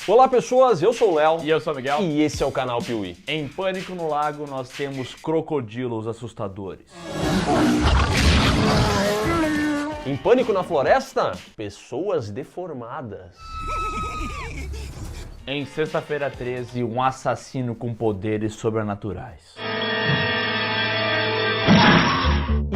Olá pessoas, eu sou o Léo. E eu sou o Miguel. E esse é o canal Piuí. Em Pânico no Lago nós temos crocodilos assustadores. Em Pânico na Floresta, pessoas deformadas. Em Sexta-feira 13, um assassino com poderes sobrenaturais.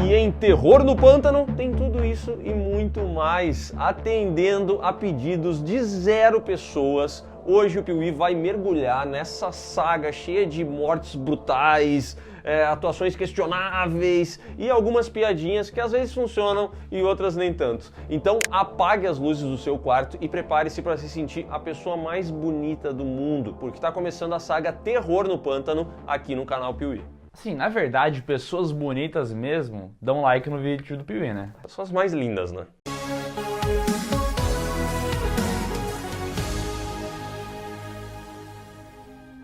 E em Terror no Pântano, tem tudo isso e muito mais, atendendo a pedidos de 0 pessoas. Hoje o Piuí vai mergulhar nessa saga cheia de mortes brutais, atuações questionáveis e algumas piadinhas que às vezes funcionam e outras nem tanto. Então apague as luzes do seu quarto e prepare-se para se sentir a pessoa mais bonita do mundo, porque está começando a saga Terror no Pântano aqui no canal Piuí. Assim, na verdade, pessoas bonitas mesmo dão like no vídeo do Piuí, né? Pessoas mais lindas, né?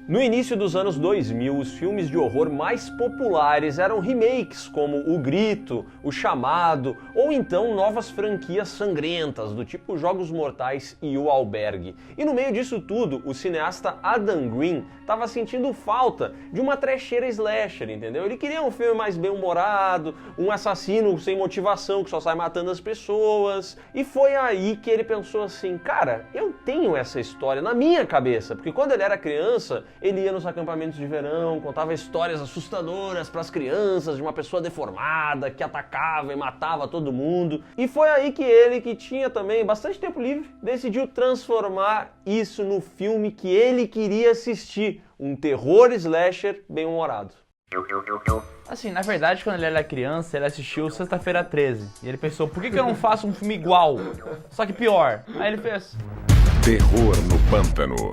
No início dos anos 2000, os filmes de horror mais populares eram remakes como O Grito, O Chamado, ou então novas franquias sangrentas, do tipo Jogos Mortais e O Albergue. E no meio disso tudo, o cineasta Adam Green estava sentindo falta de uma trecheira slasher, entendeu? Ele queria um filme mais bem-humorado, um assassino sem motivação, que só sai matando as pessoas. E foi aí que ele pensou assim, cara, eu tenho essa história na minha cabeça, porque quando ele era criança, ele ia nos acampamentos de verão, contava histórias assustadoras para as crianças de uma pessoa deformada que atacava e matava todo mundo. E foi aí que ele, que tinha também bastante tempo livre, decidiu transformar isso no filme que ele queria assistir, um terror slasher bem-humorado. Assim, na verdade, quando ele era criança, ele assistiu Sexta-feira 13. E ele pensou, por que eu não faço um filme igual? Só que pior. Aí ele fez. Terror no Pântano.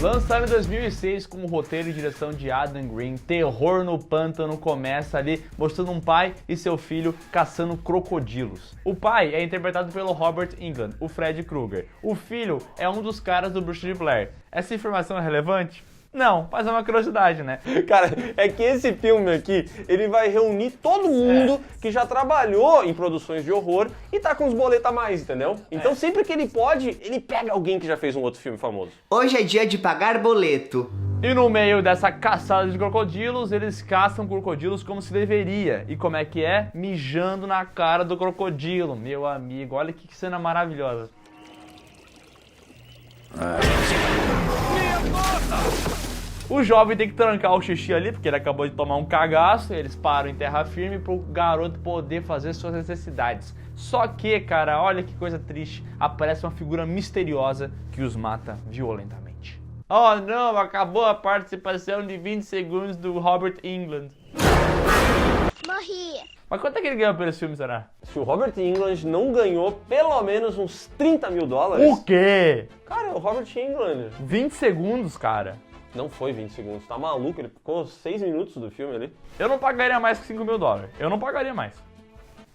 Lançado em 2006 com o roteiro e direção de Adam Green, Terror no Pântano começa ali mostrando um pai e seu filho caçando crocodilos. O pai é interpretado pelo Robert Englund, o Freddy Krueger. O filho é um dos caras do Bruxa de Blair. Essa informação é relevante? Não, mas é uma curiosidade, né? Cara, é que esse filme aqui, ele vai reunir todo mundo que já trabalhou em produções de horror e tá com os boletos a mais, entendeu? Então sempre que ele pode, ele pega alguém que já fez um outro filme famoso. Hoje é dia de pagar boleto. E no meio dessa caçada de crocodilos, eles caçam crocodilos como se deveria. E como é que é? Mijando na cara do crocodilo, meu amigo. Olha que cena maravilhosa. O jovem tem que trancar o xixi ali, porque ele acabou de tomar um cagaço, eles param em terra firme pro garoto poder fazer suas necessidades. Só que, cara, olha que coisa triste, aparece uma figura misteriosa que os mata violentamente. Oh não, acabou a participação de 20 segundos do Robert Englund. Morri. Mas quanto é que ele ganhou por esse filme, será? Se o Robert Englund não ganhou pelo menos uns 30 mil dólares... O quê? Cara, o Robert Englund... 20 segundos, cara. Não foi 20 segundos, tá maluco? Ele ficou 6 minutos do filme ali. Eu não pagaria mais que 5 mil dólares. Eu não pagaria mais.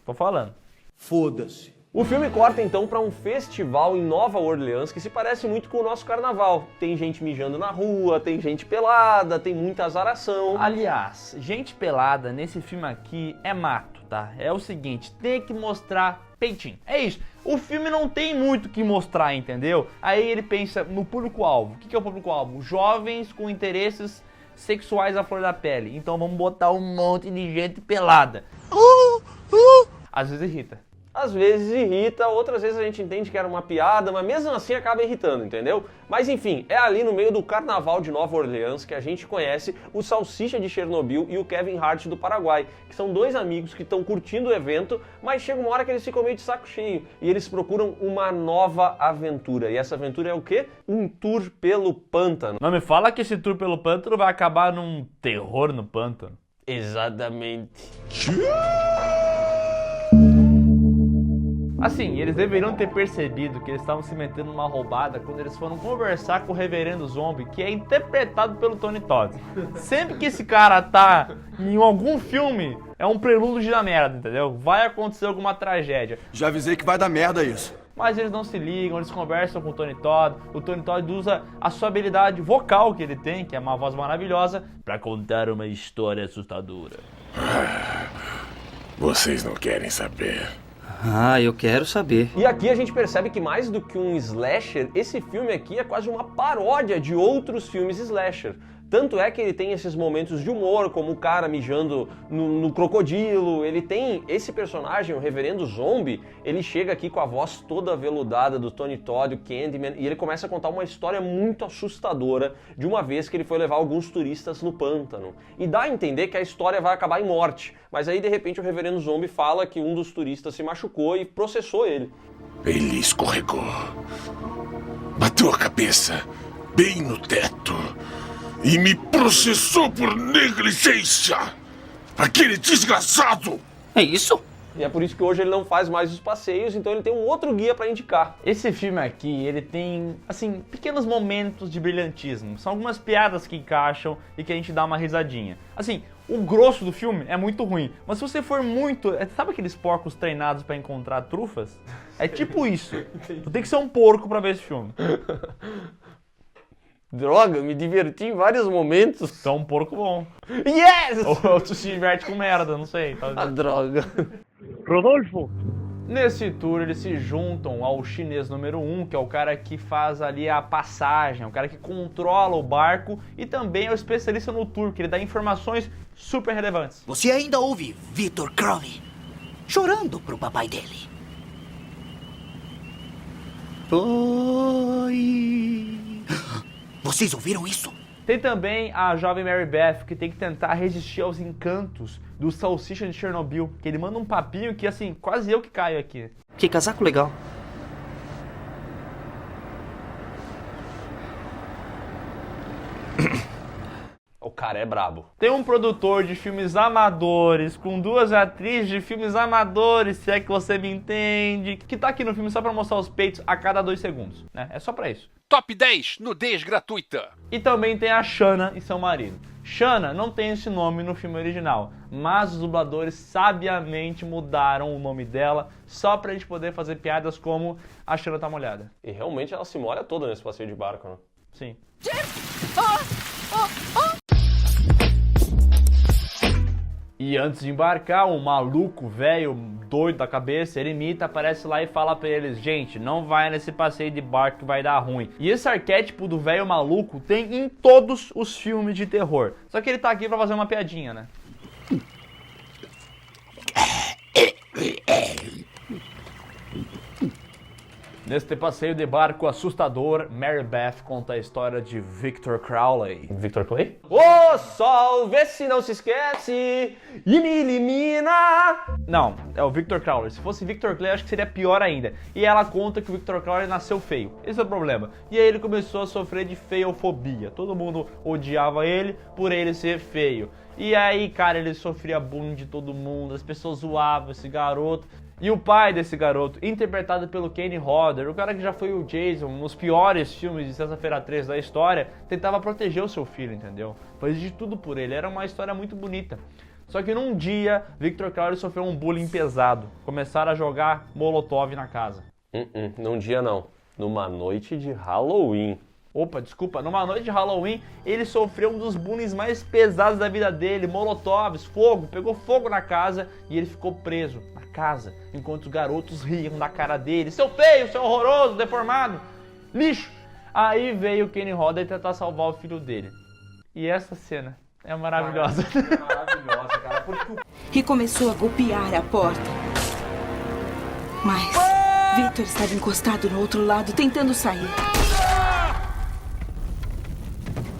Tô falando. Foda-se. O filme corta então para um festival em Nova Orleans que se parece muito com o nosso carnaval. Tem gente mijando na rua, tem gente pelada, tem muita azaração. Aliás, gente pelada nesse filme aqui é mato, tá? É o seguinte, tem que mostrar peitinho. É isso. O filme não tem muito o que mostrar, entendeu? Aí ele pensa no público-alvo. O que é o público-alvo? Jovens com interesses sexuais à flor da pele. Então vamos botar um monte de gente pelada. Às vezes irrita. Às vezes irrita, outras vezes a gente entende que era uma piada, mas mesmo assim acaba irritando, entendeu? Mas enfim, é ali no meio do carnaval de Nova Orleans que a gente conhece o Salsicha de Chernobyl e o Kevin Hart do Paraguai, que são 2 amigos que estão curtindo o evento, mas chega uma hora que eles ficam meio de saco cheio e eles procuram uma nova aventura. E essa aventura é o quê? Um tour pelo pântano. Não me fala que esse tour pelo pântano vai acabar num terror no pântano. Exatamente. Assim, eles deveriam ter percebido que eles estavam se metendo numa roubada quando eles foram conversar com o Reverendo Zombie, que é interpretado pelo Tony Todd. Sempre que esse cara tá em algum filme, é um prelúdio de dar merda, entendeu? Vai acontecer alguma tragédia. Já avisei que vai dar merda isso. Mas eles não se ligam, eles conversam com o Tony Todd usa a sua habilidade vocal que ele tem, que é uma voz maravilhosa, pra contar uma história assustadora. Vocês não querem saber. Ah, eu quero saber. E aqui a gente percebe que mais do que um slasher, esse filme aqui é quase uma paródia de outros filmes slasher. Tanto é que ele tem esses momentos de humor, como o cara mijando no crocodilo. Ele tem esse personagem, o Reverendo Zombie, ele chega aqui com a voz toda aveludada do Tony Todd, o Candyman, e ele começa a contar uma história muito assustadora de uma vez que ele foi levar alguns turistas no pântano. E dá a entender que a história vai acabar em morte, mas aí de repente o Reverendo Zombie fala que um dos turistas se machucou e processou ele. Ele escorregou. Bateu a cabeça bem no teto e me processou por negligência. Aquele desgraçado! É isso? E é por isso que hoje ele não faz mais os passeios, então ele tem um outro guia pra indicar. Esse filme aqui, ele tem, assim, pequenos momentos de brilhantismo. São algumas piadas que encaixam e que a gente dá uma risadinha. Assim, o grosso do filme é muito ruim, mas se você for muito... Sabe aqueles porcos treinados pra encontrar trufas? É tipo isso. Tu tem que ser um porco pra ver esse filme. Droga, me diverti em vários momentos. Tu é um porco bom. Yes! Ou tu se diverte com merda, não sei. A droga. Rodolfo! Nesse tour eles se juntam ao chinês número 1, que é o cara que faz ali a passagem, o cara que controla o barco e também é o especialista no tour, que ele dá informações super relevantes. Você ainda ouve Victor Crowley chorando pro papai dele. Oi. Vocês ouviram isso? Tem também a jovem Mary Beth, que tem que tentar resistir aos encantos do salsicha de Chernobyl, que ele manda um papinho que, assim, quase eu que caio aqui. Que casaco legal. O cara é brabo. Tem um produtor de filmes amadores, com duas atrizes de filmes amadores, se é que você me entende, que tá aqui no filme só pra mostrar os peitos a cada 2 segundos, né? É só pra isso. Top 10 nudez gratuita. E também tem a Shanna e seu marido. Shanna não tem esse nome no filme original, mas os dubladores sabiamente mudaram o nome dela só pra gente poder fazer piadas como a Shanna tá molhada. E realmente ela se molha toda nesse passeio de barco, né? Sim. E antes de embarcar, um maluco velho, doido da cabeça, eremita, aparece lá e fala pra eles: gente, não vai nesse passeio de barco que vai dar ruim. E esse arquétipo do velho maluco tem em todos os filmes de terror. Só que ele tá aqui pra fazer uma piadinha, né? Neste passeio de barco assustador, Mary Beth conta a história de Victor Crowley. Victor Clay? O sol, vê se não se esquece e me elimina. Não, é o Victor Crowley. Se fosse Victor Clay, acho que seria pior ainda. E ela conta que o Victor Crowley nasceu feio. Esse é o problema. E aí ele começou a sofrer de feiofobia. Todo mundo odiava ele por ele ser feio. E aí, cara, ele sofria bullying de todo mundo. As pessoas zoavam esse garoto. E o pai desse garoto, interpretado pelo Kane Hodder, o cara que já foi o Jason nos piores filmes de Sexta-feira 13 da história, tentava proteger o seu filho, entendeu? Fazia de tudo por ele, era uma história muito bonita. Só que num dia, Victor Crowley sofreu um bullying pesado. Começaram a jogar molotov na casa. Num dia não, numa noite de Halloween. Opa, desculpa, numa noite de Halloween, ele sofreu um dos bullying mais pesados da vida dele, molotovs, fogo, pegou fogo na casa e ele ficou preso na casa, enquanto os garotos riam da cara dele, seu feio, seu horroroso, deformado, lixo. Aí veio o Kane Hodder tentar salvar o filho dele. E essa cena é maravilhosa. Maravilhosa, cara, porque E começou a golpear a porta. Mas Victor estava encostado no outro lado, tentando sair.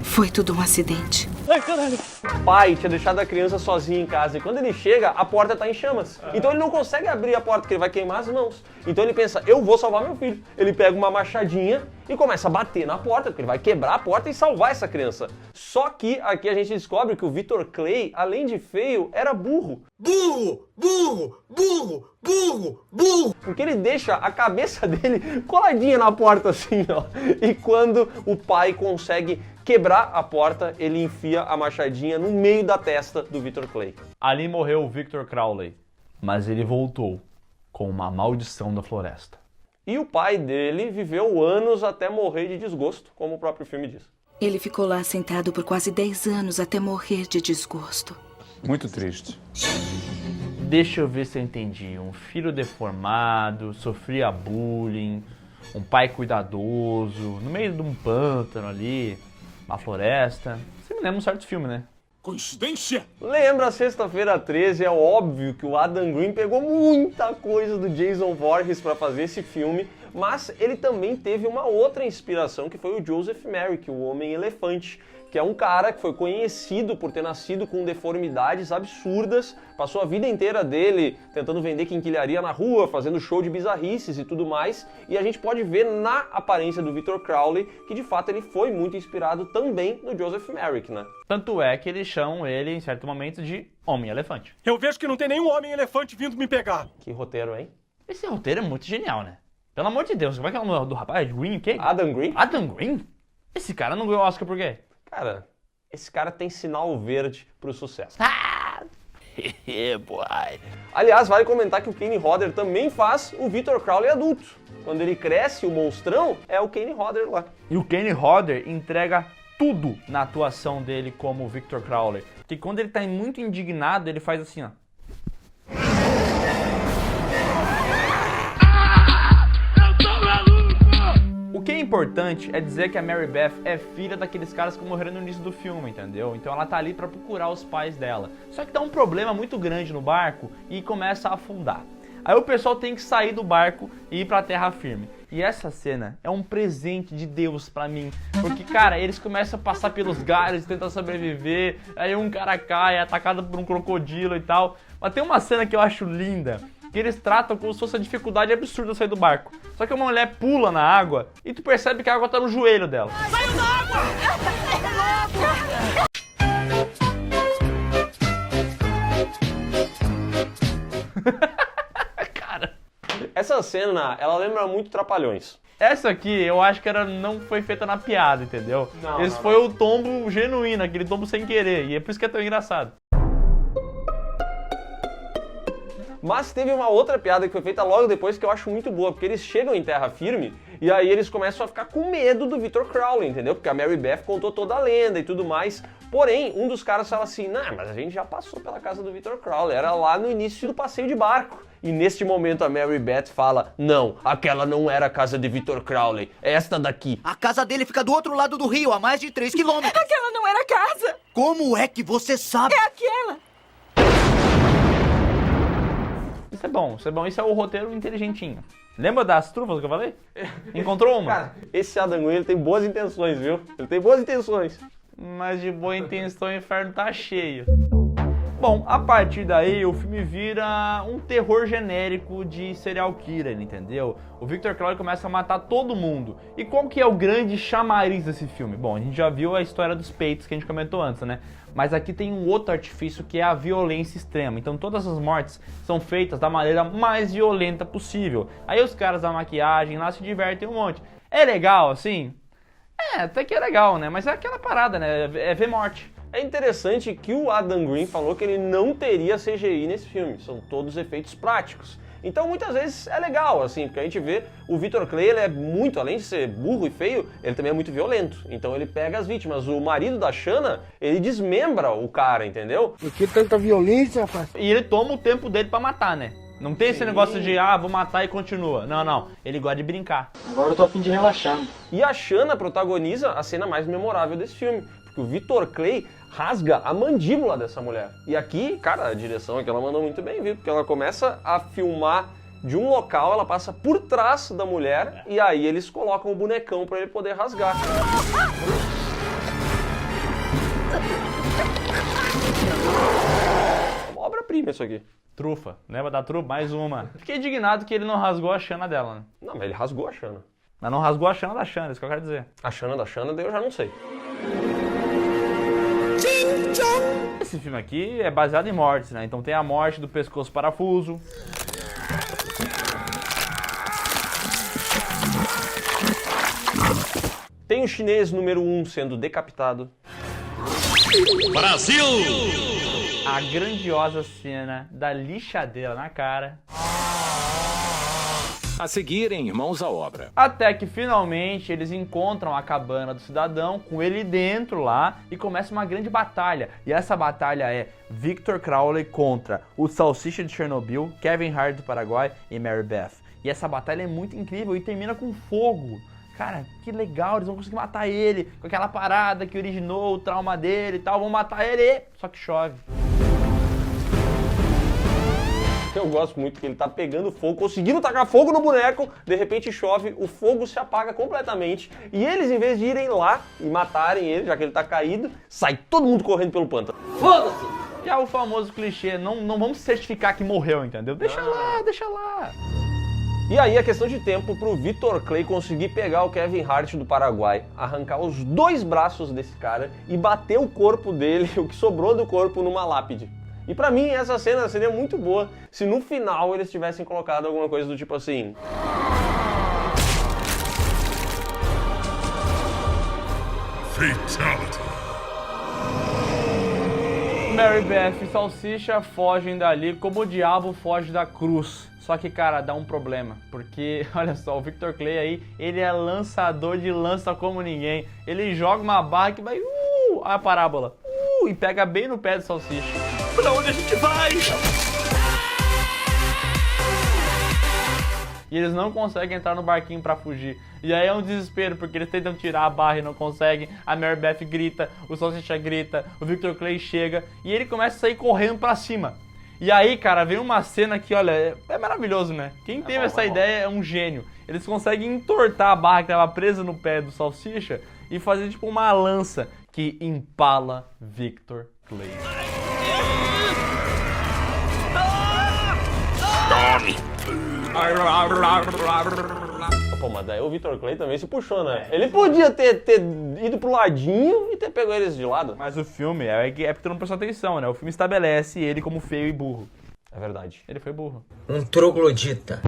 Foi tudo um acidente. o pai tinha deixado a criança sozinha em casa e quando ele chega, a porta tá em chamas. Então ele não consegue abrir a porta porque ele vai queimar as mãos. Então ele pensa, eu vou salvar meu filho. Ele pega uma machadinha e começa a bater na porta, porque ele vai quebrar a porta e salvar essa criança. Só que aqui a gente descobre que o Victor Clay, além de feio, era burro. Burro! Burro! Burro! Burro! Burro! Porque ele deixa a cabeça dele coladinha na porta assim, ó. E quando o pai consegue quebrar a porta, ele enfia a machadinha no meio da testa do Victor Clay. Ali morreu o Victor Crowley, mas ele voltou com uma maldição da floresta. E o pai dele viveu anos até morrer de desgosto, como o próprio filme diz. Ele ficou lá sentado por quase 10 anos até morrer de desgosto. Muito triste. Deixa eu ver se eu entendi. Um filho deformado, sofria bullying, um pai cuidadoso, no meio de um pântano ali, uma floresta. Você me lembra um certo filme, né? Coincidência? Lembra Sexta-feira 13? É óbvio que o Adam Green pegou muita coisa do Jason Voorhees para fazer esse filme, mas ele também teve uma outra inspiração, que foi o Joseph Merrick, o Homem-Elefante, que é um cara que foi conhecido por ter nascido com deformidades absurdas, passou a vida inteira dele tentando vender quinquilharia na rua, fazendo show de bizarrices e tudo mais, e a gente pode ver na aparência do Victor Crowley que de fato ele foi muito inspirado também no Joseph Merrick, né? Tanto é que eles chamam ele, em certo momento, de Homem-Elefante. Eu vejo que não tem nenhum homem-elefante vindo me pegar. Que roteiro, hein? Esse roteiro é muito genial, né? Pelo amor de Deus, como é que é o nome do rapaz? Green o quê? Adam Green? Adam Green? Esse cara não ganhou Oscar por quê? Cara, esse cara tem sinal verde pro sucesso. Aliás, vale comentar que o Kane Hodder também faz o Victor Crowley adulto. Quando ele cresce, o monstrão é o Kane Hodder lá. E o Kane Hodder entrega tudo na atuação dele como Victor Crowley. Porque quando ele tá muito indignado, ele faz assim, ó. O que é importante é dizer que a Mary Beth é filha daqueles caras que morreram no início do filme, entendeu? Então ela tá ali pra procurar os pais dela. Só que dá um problema muito grande no barco e começa a afundar. Aí o pessoal tem que sair do barco e ir pra terra firme. E essa cena é um presente de Deus pra mim. Porque, cara, eles começam a passar pelos galhos, tentam sobreviver. Aí um cara cai, é atacado por um crocodilo e tal. Mas tem uma cena que eu acho linda, que eles tratam como se fosse uma dificuldade absurda sair do barco. Só que uma mulher pula na água e tu percebe que a água tá no joelho dela. Saiu da água! Cara, Essa cena, ela lembra muito Trapalhões. essa aqui eu acho que não foi feita na piada, entendeu? Esse foi o tombo genuíno, aquele tombo sem querer. E é por isso que é tão engraçado. Mas teve uma outra piada que foi feita logo depois que eu acho muito boa, porque eles chegam em terra firme e aí eles começam a ficar com medo do Victor Crowley, entendeu? Porque a Mary Beth contou toda a lenda e tudo mais. Porém, um dos caras fala assim, não, mas a gente já passou pela casa do Victor Crowley, era lá no início do passeio de barco. E neste momento a Mary Beth fala, não, aquela não era a casa de Victor Crowley, é esta daqui. A casa dele fica do outro lado do rio, a mais de 3 quilômetros. Aquela não era casa! Como é que você sabe? É aquela! Isso é bom, isso é o roteiro inteligentinho. Lembra das trufas que eu falei? Encontrou uma? Cara, esse Adam Green ele tem boas intenções, viu? Ele tem boas intenções. Mas de boa intenção o inferno tá cheio. Bom, a partir daí o filme vira um terror genérico de serial killer, entendeu? O Victor Crowley começa a matar todo mundo. E qual que é o grande chamariz desse filme? Bom, a gente já viu a história dos peitos que a gente comentou antes, né? Mas aqui tem um outro artifício que é a violência extrema. Então todas as mortes são feitas da maneira mais violenta possível. Aí os caras da maquiagem lá se divertem um monte. É legal, assim? É, até que é legal, né? Mas é aquela parada, né? É ver morte. É interessante que o Adam Green falou que ele não teria CGI nesse filme, são todos efeitos práticos. Então muitas vezes é legal, assim, porque a gente vê o Victor Clay, ele é muito, além de ser burro e feio, ele também é muito violento. Então ele pega as vítimas. O marido da Shanna, ele desmembra o cara, entendeu? Por que tanta violência, rapaz? E ele toma o tempo dele pra matar, né? Não tem esse negócio de, vou matar e continua. Não, não. Ele gosta de brincar. Agora eu tô a fim de relaxar. E a Shanna protagoniza a cena mais memorável desse filme, porque o Victor Clay rasga a mandíbula dessa mulher. E aqui, cara, a direção aqui ela mandou muito bem, viu? Porque ela começa a filmar de um local, ela passa por trás da mulher e aí eles colocam o bonecão pra ele poder rasgar. Uma obra-prima isso aqui. Trufa. Lembra da trufa? Mais uma. Fiquei indignado que ele não rasgou a Shanna dela, né? Não, mas ele rasgou a Shanna. Mas não rasgou a Shanna da Shanna, isso que eu quero dizer. A Shanna da Shanna, daí eu já não sei. Esse filme aqui é baseado em mortes, né? Então tem a morte do pescoço parafuso. Tem o chinês número 1 sendo decapitado. Brasil! A grandiosa cena da lixadeira na cara. A seguirem, mãos à obra. Até que finalmente eles encontram a cabana do cidadão com ele dentro lá e começa uma grande batalha. E essa batalha é Victor Crowley contra o Salsicha de Chernobyl, Kevin Hart do Paraguai e Mary Beth. E essa batalha é muito incrível e termina com fogo. Cara, que legal, eles vão conseguir matar ele com aquela parada que originou o trauma dele e tal. Vão matar ele, só que chove. Eu gosto muito que ele tá pegando fogo, conseguindo tacar fogo no boneco, de repente chove, o fogo se apaga completamente e eles, em vez de irem lá e matarem ele, já que ele tá caído, sai todo mundo correndo pelo pântano. Foda-se! Já o famoso clichê, não vamos certificar que morreu, entendeu? Deixa lá, deixa lá. E aí é questão de tempo pro Victor Clay conseguir pegar o Kevin Hart do Paraguai, arrancar os 2 braços desse cara e bater o corpo dele, o que sobrou do corpo, numa lápide. E pra mim essa cena seria muito boa se no final eles tivessem colocado alguma coisa do tipo assim... Fatality. Mary Beth e Salsicha fogem dali como o diabo foge da cruz. Só que, cara, dá um problema, porque, olha só, o Victor Clay aí, ele é lançador de lança como ninguém. Ele joga uma barra que vai, a parábola, e pega bem no pé do Salsicha. Pra onde a gente vai? E eles não conseguem entrar no barquinho pra fugir. E aí é um desespero, porque eles tentam tirar a barra e não conseguem. A Mary Beth grita, o Salsicha grita, o Victor Clay chega e ele começa a sair correndo pra cima. E aí, cara, vem uma cena que, olha, é maravilhoso, né? Quem teve essa ideia é um gênio. Eles conseguem entortar a barra que estava presa no pé do Salsicha e fazer tipo uma lança que empala Victor Clay. Tome! Pô, mas daí o Victor Clay também se puxou, né? Ele podia ter ido pro ladinho e ter pegado eles de lado. Mas o filme é porque tu não prestou atenção, né? O filme estabelece ele como feio e burro. É verdade. Ele foi burro. Um troglodita.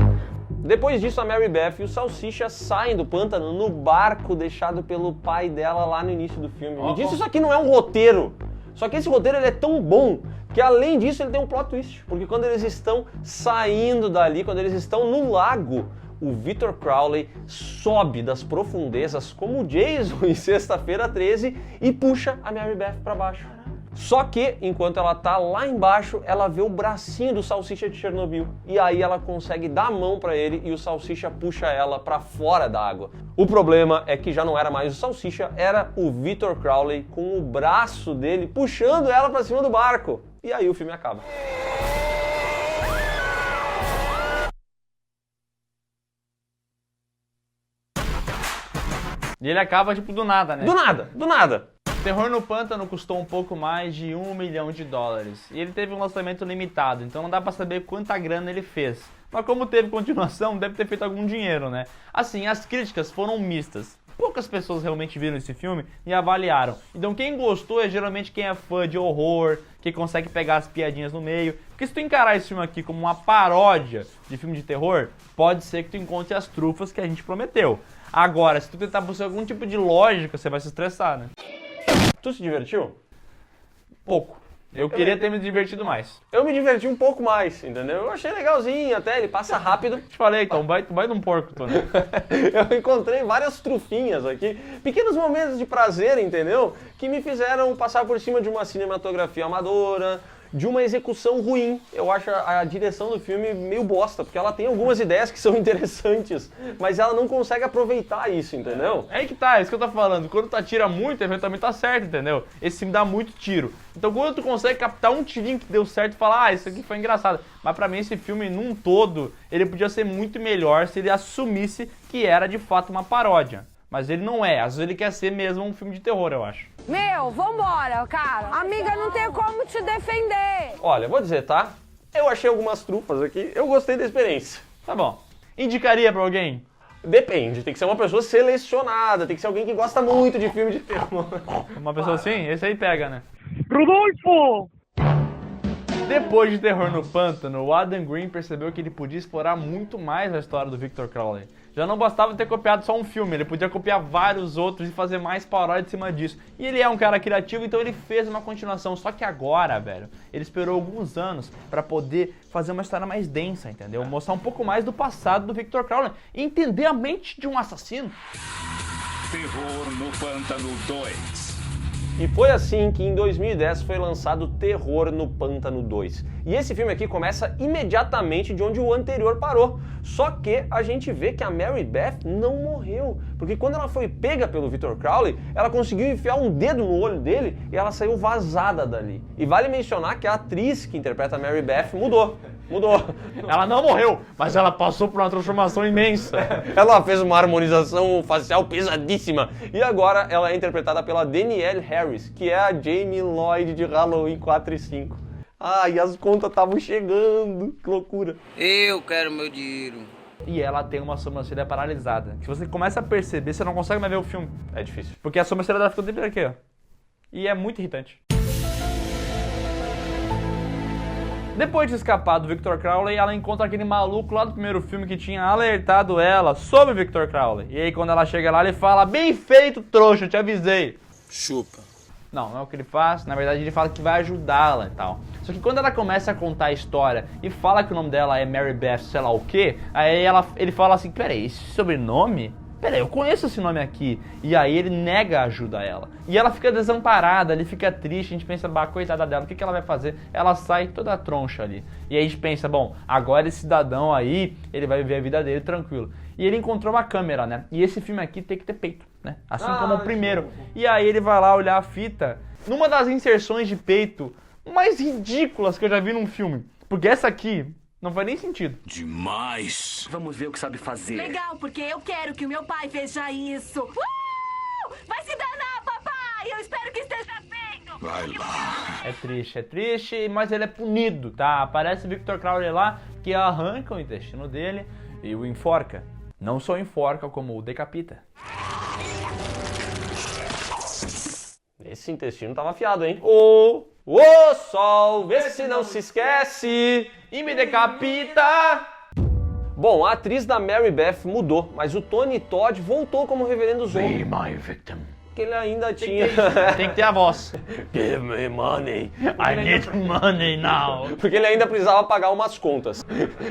Depois disso, a Mary Beth e o Salsicha saem do pântano no barco deixado pelo pai dela lá no início do filme. Me disse, isso aqui não é um roteiro. Só que esse roteiro ele é tão bom que, além disso, ele tem um plot twist. Porque quando eles estão saindo dali, quando eles estão no lago, o Victor Crowley sobe das profundezas como o Jason em Sexta-feira 13 e puxa a Mary Beth pra baixo. Só que, enquanto ela tá lá embaixo, ela vê o bracinho do Salsicha de Chernobyl. E aí ela consegue dar a mão pra ele e o Salsicha puxa ela pra fora da água. O problema é que já não era mais o Salsicha, era o Victor Crowley com o braço dele puxando ela pra cima do barco. E aí o filme acaba. E ele acaba, tipo, do nada, né? Do nada, do nada. Terror no Pântano custou um pouco mais de $1 milhão. E ele teve um lançamento limitado, então não dá pra saber quanta grana ele fez. Mas como teve continuação, deve ter feito algum dinheiro, né? Assim, as críticas foram mistas. Poucas pessoas realmente viram esse filme e avaliaram. Então quem gostou é geralmente quem é fã de horror, que consegue pegar as piadinhas no meio. Porque se tu encarar esse filme aqui como uma paródia de filme de terror, pode ser que tu encontre as trufas que a gente prometeu. Agora, se tu tentar buscar algum tipo de lógica, você vai se estressar, né? Tu se divertiu? Pouco. Eu queria ter me divertido mais. Eu me diverti um pouco mais, entendeu? Eu achei legalzinho até, ele passa rápido. Te falei, então, vai de um porco, Tony. Eu encontrei várias trufinhas aqui, pequenos momentos de prazer, entendeu? Que me fizeram passar por cima de uma cinematografia amadora, de uma execução ruim. Eu acho a direção do filme meio bosta, porque ela tem algumas ideias que são interessantes, mas ela não consegue aproveitar isso, entendeu? É aí que tá, é isso que eu tô falando. Quando tu atira muito, eventualmente tá certo, entendeu? Esse filme dá muito tiro. Então quando tu consegue captar um tirinho que deu certo e falar, isso aqui foi engraçado. Mas pra mim esse filme, num todo, ele podia ser muito melhor se ele assumisse que era de fato uma paródia. Mas ele não é, às vezes ele quer ser mesmo um filme de terror, eu acho. Meu, vambora, cara. Amiga, não tem como te defender. Olha, vou dizer, tá? Eu achei algumas trufas aqui, eu gostei da experiência. Tá bom. Indicaria pra alguém? Depende, tem que ser uma pessoa selecionada, tem que ser alguém que gosta muito de filme de terror. Uma pessoa assim? Esse aí pega, né? Rodolfo! Depois de Terror no Pântano, o Adam Green percebeu que ele podia explorar muito mais a história do Victor Crowley. Já não bastava ter copiado só um filme, ele podia copiar vários outros e fazer mais paródia em cima disso. E ele é um cara criativo, então ele fez uma continuação. Só que agora, velho, ele esperou alguns anos pra poder fazer uma história mais densa, entendeu? Mostrar um pouco mais do passado do Victor Crowley e entender a mente de um assassino. Terror no Pântano 2. E foi assim que em 2010 foi lançado Terror no Pântano 2. E esse filme aqui começa imediatamente de onde o anterior parou. Só que a gente vê que a Mary Beth não morreu. Porque quando ela foi pega pelo Victor Crowley, ela conseguiu enfiar um dedo no olho dele e ela saiu vazada dali. E vale mencionar que a atriz que interpreta a Mary Beth mudou. Ela não morreu, mas ela passou por uma transformação imensa. Ela fez uma harmonização facial pesadíssima. E agora ela é interpretada pela Danielle Harris, que é a Jamie Lloyd de Halloween 4 e 5. Ai, as contas estavam chegando. Que loucura. Eu quero meu dinheiro. E ela tem uma sobrancelha paralisada. Que você começa a perceber, você não consegue mais ver o filme. É difícil. Porque a sobrancelha dela ficou sempre aqui, ó. E é muito irritante. Depois de escapar do Victor Crowley, ela encontra aquele maluco lá do primeiro filme que tinha alertado ela sobre o Victor Crowley. E aí quando ela chega lá, ele fala: bem feito, trouxa, eu te avisei. Chupa. Não é o que ele faz. Na verdade, ele fala que vai ajudá-la e tal. Só que quando ela começa a contar a história e fala que o nome dela é Mary Beth, sei lá o quê, aí ele fala assim: peraí, esse sobrenome? Peraí, eu conheço esse nome aqui. E aí ele nega ajuda a ela. E ela fica desamparada, ele fica triste, a gente pensa: bah, coitada dela, o que ela vai fazer? Ela sai toda troncha ali. E aí a gente pensa: bom, agora esse cidadão aí, ele vai viver a vida dele tranquilo. E ele encontrou uma câmera, né? E esse filme aqui tem que ter peito, né? Assim como o primeiro. E aí ele vai lá olhar a fita, numa das inserções de peito mais ridículas que eu já vi num filme. Porque essa aqui não faz nem sentido. Demais. Vamos ver o que sabe fazer. Legal, porque eu quero que o meu pai veja isso. Vai se danar, papai! Eu espero que esteja feito! Vai lá. É triste, mas ele é punido, tá? Aparece Victor Crowley lá, que arranca o intestino dele e o enforca. Não só enforca, como o decapita. Esse intestino tava afiado, hein? Ô sol, vê se não se esquece E me decapita! Bom, a atriz da Mary Beth mudou, mas o Tony Todd voltou como Reverendo Zombie. Be my victim. Que ele ainda tinha... Tem que ter a voz. Give me money. I need money now. Porque ele ainda precisava pagar umas contas.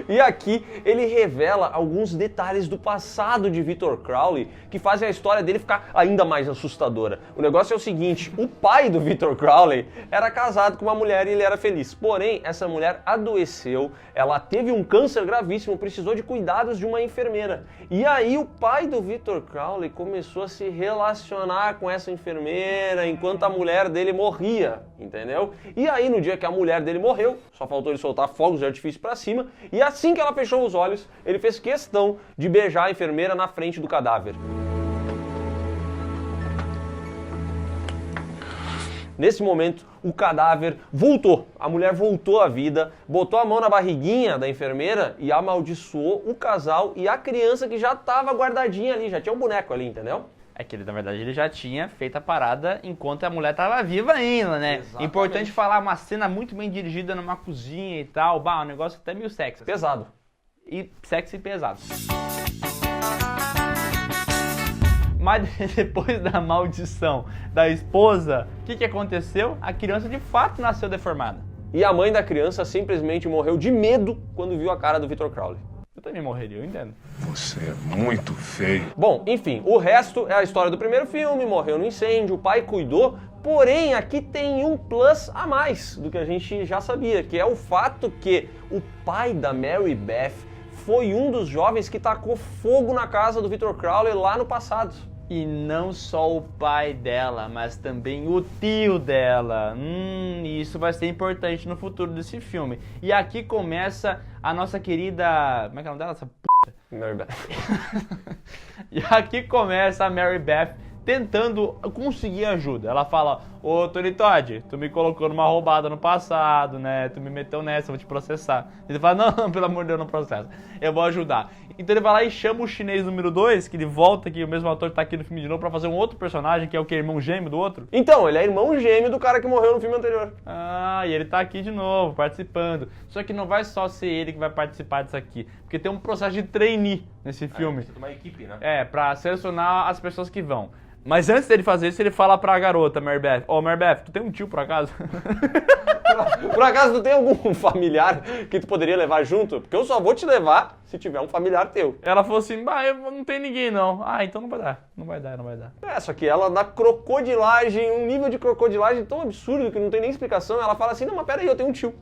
E aqui ele revela alguns detalhes do passado de Victor Crowley que fazem a história dele ficar ainda mais assustadora. O negócio é o seguinte: o pai do Victor Crowley era casado com uma mulher e ele era feliz. Porém, essa mulher adoeceu, ela teve um câncer gravíssimo, precisou de cuidados de uma enfermeira. E aí o pai do Victor Crowley começou a se relacionar com essa enfermeira enquanto a mulher dele morria, entendeu? E aí no dia que a mulher dele morreu, só faltou ele soltar fogos de artifício pra cima, e assim que ela fechou os olhos, ele fez questão de beijar a enfermeira na frente do cadáver. Nesse momento, o cadáver voltou, a mulher voltou à vida, botou a mão na barriguinha da enfermeira e amaldiçoou o casal e a criança que já estava guardadinha ali, já tinha um boneco ali, entendeu? É que ele, na verdade, ele já tinha feito a parada enquanto a mulher tava viva ainda, né? Exatamente. Importante falar, uma cena muito bem dirigida numa cozinha e tal. Bah, um negócio até meio sexy. Pesado. E sexy e pesado. Mas depois da maldição da esposa, o que aconteceu? A criança de fato nasceu deformada. E a mãe da criança simplesmente morreu de medo quando viu a cara do Victor Crowley. Eu também morreria, eu entendo. Você é muito feio. Bom, enfim, o resto é a história do primeiro filme, morreu no incêndio, o pai cuidou, porém aqui tem um plus a mais do que a gente já sabia, que é o fato que o pai da Mary Beth foi um dos jovens que tacou fogo na casa do Victor Crowley lá no passado. E não só o pai dela, mas também o tio dela. Isso vai ser importante no futuro desse filme. E aqui começa a nossa querida... Como é que é o nome dela? Essa p***? Mary Beth. E aqui começa a Mary Beth tentando conseguir ajuda. Ela fala, ô Tony Todd, tu me colocou numa roubada no passado, né? Tu me meteu nessa, eu vou te processar. Ele fala, não, pelo amor de Deus, não processa. Eu vou ajudar. Então ele vai lá e chama o chinês número 2, que ele volta aqui, o mesmo ator tá aqui no filme de novo, pra fazer um outro personagem, que é o que? Irmão gêmeo do outro? Então, ele é irmão gêmeo do cara que morreu no filme anterior. Ah, e ele tá aqui de novo, participando. Só que não vai só ser ele que vai participar disso aqui, porque tem um processo de trainee nesse filme. Precisa de uma equipe, né? É, pra selecionar as pessoas que vão. Mas antes dele fazer isso, ele fala pra garota, Mary Beth, ô Mary Beth, tu tem um tio por acaso? Por acaso tu tem algum familiar que tu poderia levar junto? Porque eu só vou te levar se tiver um familiar teu. Ela falou assim, bah, eu não tenho ninguém não. Ah, então não vai dar, não vai dar. É, só que ela dá crocodilagem, um nível de crocodilagem tão absurdo que não tem nem explicação. Ela fala assim, não, mas peraí, eu tenho um tio.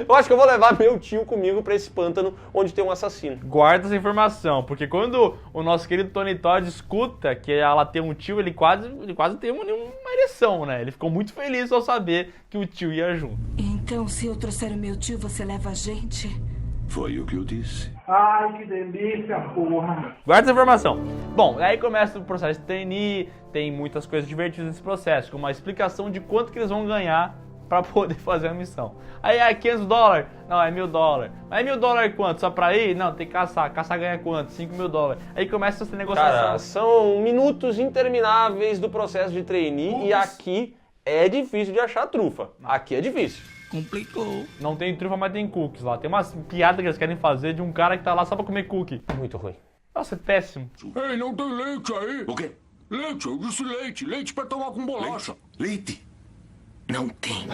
Eu acho que eu vou levar meu tio comigo pra esse pântano onde tem um assassino. Guarda essa informação, porque quando o nosso querido Tony Todd escuta que ela tem um tio, ele quase tem uma ereção, né? Ele ficou muito feliz ao saber que o tio ia junto. Então, se eu trouxer o meu tio, você leva a gente? Foi o que eu disse. Ai, que delícia, porra. Guarda essa informação. Bom, aí começa o processo de trainee, tem muitas coisas divertidas nesse processo, como a explicação de quanto que eles vão ganhar pra poder fazer a missão. Aí é $500? Não, é $1.000. Mas $1.000 quanto? Só pra ir? Não, tem que caçar. Caçar ganha quanto? $5.000. Aí começa essa negociação. Cara, são minutos intermináveis do processo de trainee e aqui é difícil de achar trufa. Aqui é difícil. Complicou. Não tem trufa, mas tem cookies lá. Tem umas piadas que eles querem fazer de um cara que tá lá só pra comer cookie. Muito ruim. Nossa, é péssimo. Ei, não tem leite aí. O quê? Leite, eu disse leite. Leite pra tomar com bolacha. Leite? Não tem.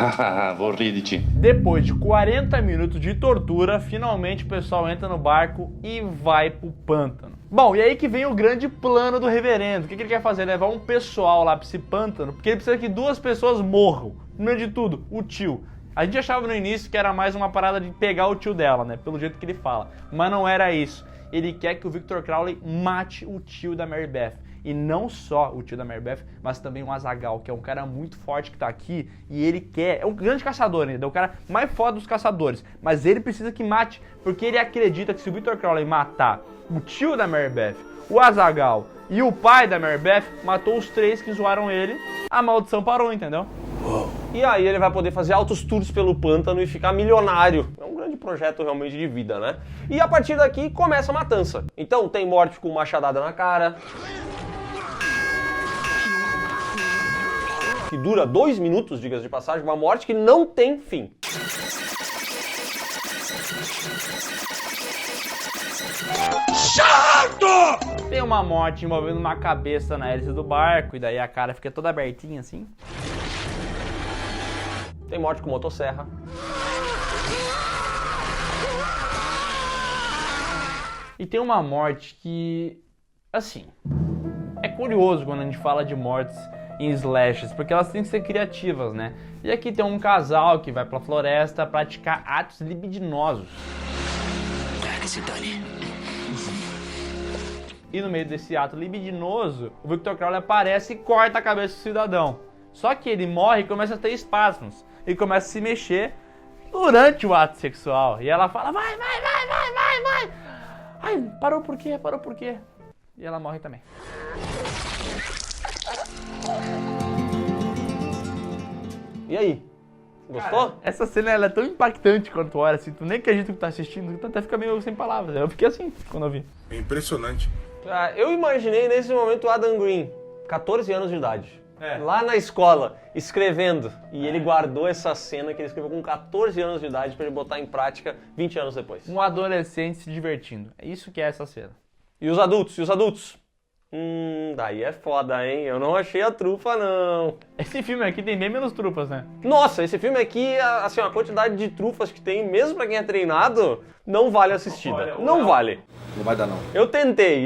Vou rir de ti. Depois de 40 minutos de tortura, finalmente o pessoal entra no barco e vai pro pântano. Bom, e aí que vem o grande plano do reverendo. O que ele quer fazer? Levar um pessoal lá pra esse pântano, porque ele precisa que 2 pessoas morram. Primeiro de tudo, o tio. A gente achava no início que era mais uma parada de pegar o tio dela, né? Pelo jeito que ele fala. Mas não era isso. Ele quer que o Victor Crowley mate o tio da Mary Beth. E não só o tio da Mary Beth, mas também o Azaghal, que é um cara muito forte que tá aqui. E ele quer... É um grande caçador, né? É o cara mais foda dos caçadores. Mas ele precisa que mate, porque ele acredita que se o Victor Crowley matar o tio da Mary Beth, o Azaghal e o pai da Mary Beth, matou os 3 que zoaram ele, a maldição parou, entendeu? E aí ele vai poder fazer altos tours pelo pântano e ficar milionário. É um grande projeto realmente de vida, né? E a partir daqui começa a matança. Então tem morte com machadada na cara, que dura 2 minutos, diga-se de passagem, uma morte que não tem fim. Chato! Tem uma morte envolvendo uma cabeça na hélice do barco, e daí a cara fica toda abertinha assim. Tem morte com motosserra. E tem uma morte que, assim, é curioso quando a gente fala de mortes em slashes, porque elas têm que ser criativas, né? E aqui tem um casal que vai pra floresta praticar atos libidinosos. Que se dane. E no meio desse ato libidinoso, o Victor Crowley aparece e corta a cabeça do cidadão. Só que ele morre e começa a ter espasmos. E começa a se mexer durante o ato sexual. E ela fala, vai. Ai, parou por quê? E ela morre também. E aí? Gostou? Cara, essa cena ela é tão impactante quanto olha, assim, tu nem acredita que tu tá assistindo, tu até fica meio sem palavras. Eu fiquei assim quando eu vi. É impressionante. Eu imaginei nesse momento o Adam Green, 14 anos de idade. Lá na escola, escrevendo. E ele guardou essa cena que ele escreveu com 14 anos de idade pra ele botar em prática 20 anos depois. Um adolescente se divertindo. É isso que é essa cena. E os adultos? Daí é foda, hein? Eu não achei a trufa, não. Esse filme aqui tem bem menos trufas, né? Nossa, esse filme aqui, assim, a quantidade de trufas que tem, mesmo pra quem é treinado, não vale assistida. Não vale. Não vai dar, não. Eu tentei,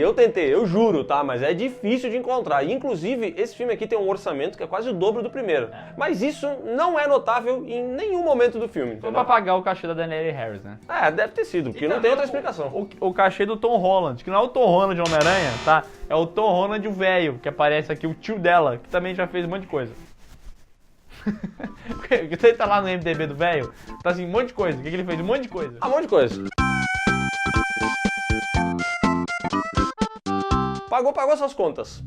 eu juro, tá? Mas é difícil de encontrar. E, inclusive, esse filme aqui tem um orçamento que é quase o dobro do primeiro. Mas isso não é notável em nenhum momento do filme. Foi pra pagar o cachê da Danielle Harris, né? Deve ter sido, porque não tem outra explicação. O cachê do Tom Holland, que não é o Tom Holland de Homem-Aranha, tá? É o Tom Holland o velho, que aparece aqui, o tio dela, que também já fez um monte de coisa. Você tá lá no MDB do velho, tá assim, um monte de coisa. O que ele fez? Um monte de coisa. Um monte de coisa. Pagou suas contas.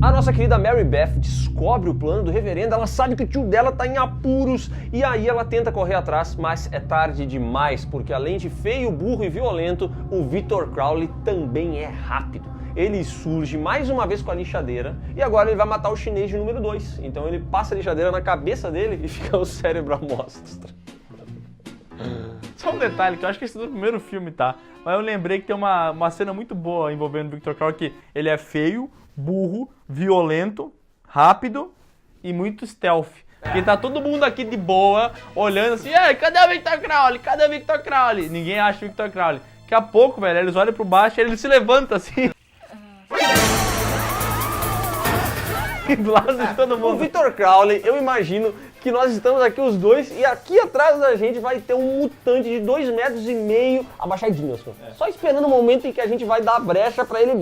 A nossa querida Mary Beth descobre o plano do reverendo, ela sabe que o tio dela tá em apuros e aí ela tenta correr atrás, mas é tarde demais, porque além de feio, burro e violento, o Victor Crowley também é rápido. Ele surge mais uma vez com a lixadeira e agora ele vai matar o chinês de número 2. Então ele passa a lixadeira na cabeça dele e fica o cérebro à mostra. Só um detalhe, que eu acho que esse é do primeiro filme, tá? Mas eu lembrei que tem uma cena muito boa envolvendo o Victor Crowley, que ele é feio, burro, violento, rápido e muito stealth. Porque tá todo mundo aqui de boa, olhando assim, ei, cadê o Victor Crowley? Cadê o Victor Crowley? Ninguém acha o Victor Crowley. Daqui a pouco, velho, eles olham pro baixo e ele se levanta assim. Do lado de todo mundo. O Victor Crowley, eu imagino que nós estamos aqui os dois e aqui atrás da gente vai ter um mutante de 2,5 metros abaixadinho, assim. Só esperando o momento em que a gente vai dar a brecha pra ele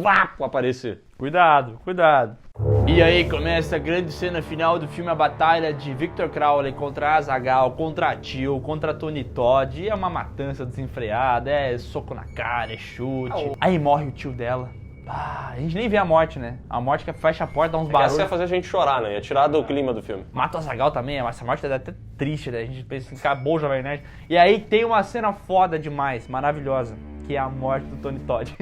aparecer. Cuidado, cuidado. E aí começa a grande cena final do filme, a batalha de Victor Crowley contra Azaghal, contra Tio, contra Tony Todd. E é uma matança desenfreada, é soco na cara, é chute. Aí morre o tio dela. Ah, a gente nem vê a morte, né? A morte que fecha a porta, dá uns barulhos. Essa ia fazer a gente chorar, né? Ia tirar do clima do filme. Mata o Azaghal também, essa morte é até triste, né? A gente pensa assim, acabou o Jovem Nerd. E aí tem uma cena foda demais, maravilhosa, que é a morte do Tony Todd.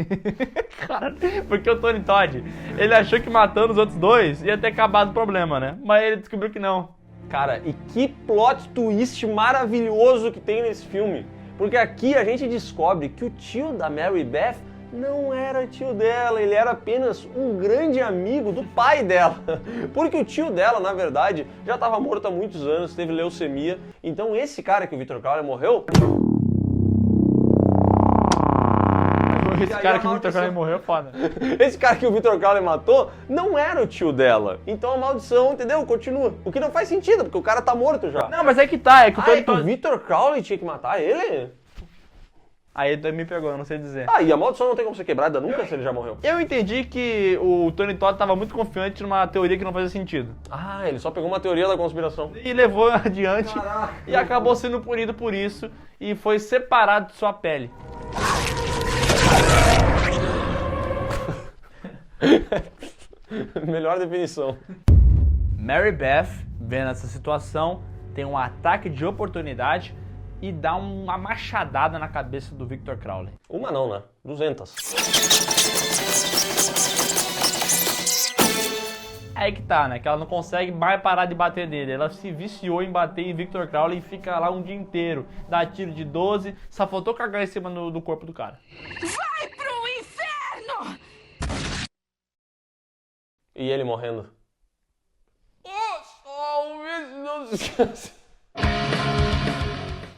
Cara, porque o Tony Todd, ele achou que matando os outros dois ia ter acabado o problema, né? Mas ele descobriu que não. Cara, e que plot twist maravilhoso que tem nesse filme. Porque aqui a gente descobre que o tio da Mary Beth não era tio dela, ele era apenas um grande amigo do pai dela. Porque o tio dela, na verdade, já estava morto há muitos anos, teve leucemia. Então esse cara que o Victor Crowley morreu... Esse cara que o Victor Crowley morreu é foda. Esse cara que o Victor Crowley matou não era o tio dela. Então a maldição, entendeu? Continua. O que não faz sentido, porque o cara tá morto já. Não, mas é que tá, é que o Tony o Victor Crowley tinha que matar ele? Aí me pegou, eu não sei dizer. Ah, e a maldição não tem como ser quebrada nunca se ele já morreu. Eu entendi que o Tony Todd tava muito confiante numa teoria que não fazia sentido. Ah, ele só pegou uma teoria da conspiração. E levou adiante. Caraca. E acabou sendo punido por isso e foi separado de sua pele. Melhor definição. Mary Beth, vendo essa situação, tem um ataque de oportunidade e dá uma machadada na cabeça do Victor Crowley. Uma não, né? 200. Aí que tá, né? Que ela não consegue mais parar de bater nele. Ela se viciou em bater em Victor Crowley e fica lá um dia inteiro. Dá tiro de 12, só faltou cagar em cima do corpo do cara. Vai pro inferno! E ele morrendo.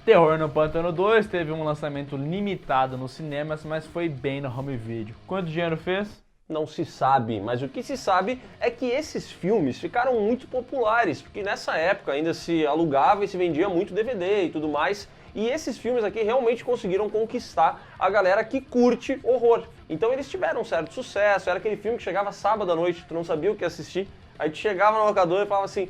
Terror no Pântano 2 teve um lançamento limitado nos cinemas, mas foi bem no home video. Quanto dinheiro fez? Não se sabe, mas o que se sabe é que esses filmes ficaram muito populares, porque nessa época ainda se alugava e se vendia muito DVD e tudo mais, e esses filmes aqui realmente conseguiram conquistar a galera que curte horror. Então eles tiveram um certo sucesso, era aquele filme que chegava sábado à noite, tu não sabia o que assistir, aí tu chegava no locador e falava assim,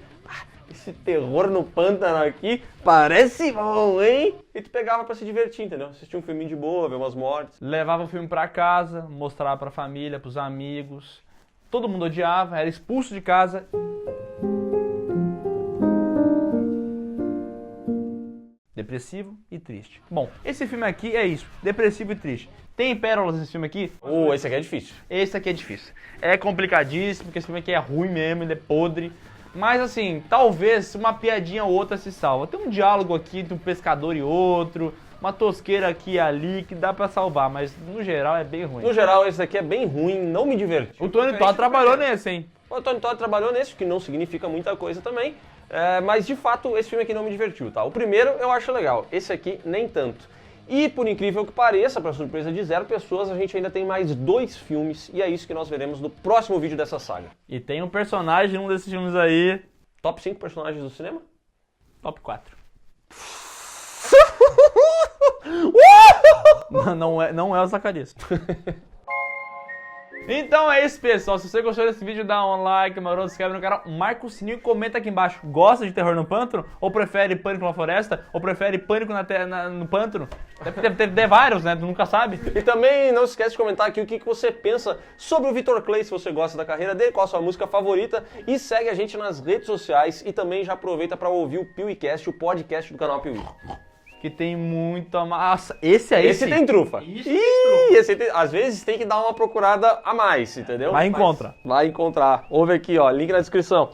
esse terror no pântano aqui parece bom, hein? E tu pegava pra se divertir, entendeu? Assistir um filminho de boa, ver umas mortes. Levava o filme pra casa, mostrava pra família, pros amigos. Todo mundo odiava, era expulso de casa. Depressivo e triste. Bom, esse filme aqui é isso, depressivo e triste. Tem pérolas nesse filme aqui? Esse aqui é difícil. Esse aqui é difícil. É complicadíssimo, porque esse filme aqui é ruim mesmo, ele é podre. Mas assim, talvez uma piadinha ou outra se salva. Tem um diálogo aqui entre um pescador e outro, uma tosqueira aqui e ali que dá pra salvar, mas no geral é bem ruim. No geral, esse aqui é bem ruim, não me diverti. O Tony Todd trabalhou nesse, hein? O Tony Todd trabalhou nesse, o que não significa muita coisa também. Mas de fato, esse filme aqui não me divertiu, tá? O primeiro eu acho legal, esse aqui nem tanto. E por incrível que pareça, para surpresa de 0 pessoas, a gente ainda tem mais 2 filmes e é isso que nós veremos no próximo vídeo dessa saga. E tem um personagem em um desses filmes aí. Top 5 personagens do cinema? Top 4. Não é o Zacarias. Então é isso, pessoal. Se você gostou desse vídeo, dá um like, maroto, se inscreve no canal, marca o sininho e comenta aqui embaixo. Gosta de terror no pântano? Ou prefere Pânico na Floresta? Ou prefere Pânico no pântano? Deve ter vários, né? Tu nunca sabe. E também não se esquece de comentar aqui o que você pensa sobre o Vitor Clay, se você gosta da carreira dele, qual a sua música favorita, e segue a gente nas redes sociais e também já aproveita para ouvir o PeeWeeCast, o podcast do canal Piuí. Que tem muita massa. Esse aí Esse sim. tem trufa. Esse tem, às vezes tem que dar uma procurada a mais, entendeu? Vai encontra. Vai encontrar. Ouve aqui, ó, link na descrição.